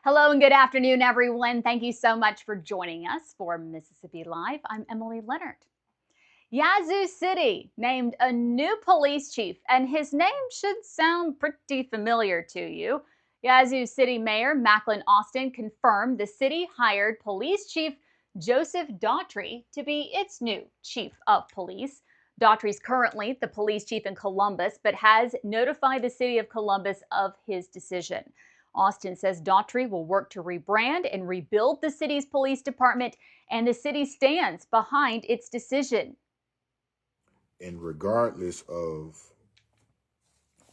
Hello and good afternoon, everyone. Thank you so much for joining us for Mississippi Live. I'm Emily Leonard. Yazoo City named a new police chief, and his name should sound pretty familiar to you. Yazoo City Mayor Macklin Austin confirmed the city hired Police Chief Joseph Daughtry to be its new chief of police. Daughtry's currently the police chief in Columbus, but has notified the city of Columbus of his decision. Austin says Daughtry will work to rebrand and rebuild the city's police department, and the city stands behind its decision. And regardless of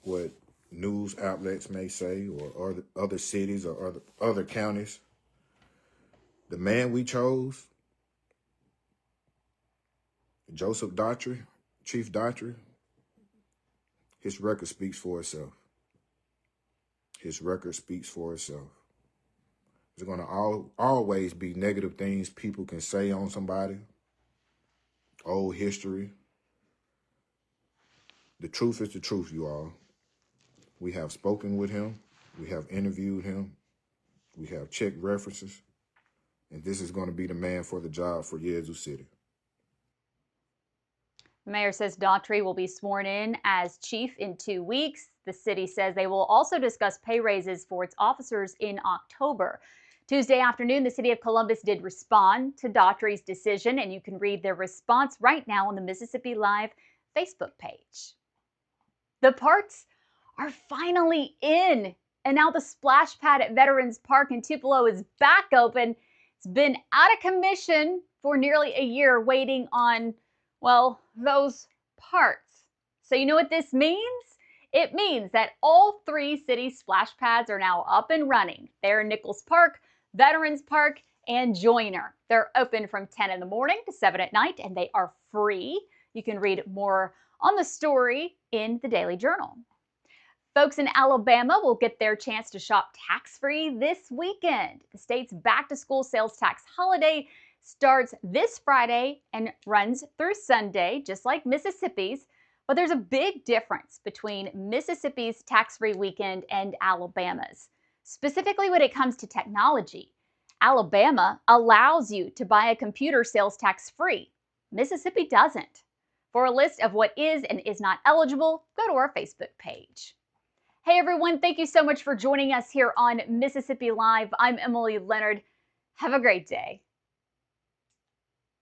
what news outlets may say or other cities or other counties, the man we chose, Joseph Daughtry, Chief Daughtry, his record speaks for itself. His record speaks for itself. There's going to always be negative things people can say on somebody, old history. The truth is the truth, you all. We have spoken with him. We have interviewed him. We have checked references. And this is going to be the man for the job for Yazoo City. The mayor says Daughtry will be sworn in as chief in 2 weeks. The city says they will also discuss pay raises for its officers in October. Tuesday afternoon, the city of Columbus did respond to Daughtry's decision, and you can read their response right now on the Mississippi Live Facebook page. The parks are finally in, and now the splash pad at Veterans Park in Tupelo is back open. It's been out of commission for nearly a year, waiting on, well, those parts. So you know what this means? It means that all 3 city splash pads are now up and running. They're in Nichols Park, Veterans Park, and Joyner. They're open from 10 in the morning to 7 at night, and they are free. You can read more on the story in the Daily Journal. Folks in Alabama will get their chance to shop tax-free this weekend. The state's back-to-school sales tax holiday starts this Friday and runs through Sunday, just like Mississippi's. But there's a big difference between Mississippi's tax-free weekend and Alabama's, specifically when it comes to technology. Alabama allows you to buy a computer sales tax-free. Mississippi doesn't. For a list of what is and is not eligible, go to our Facebook page. Hey everyone, thank you so much for joining us here on Mississippi Live. I'm Emily Leonard. Have a great day.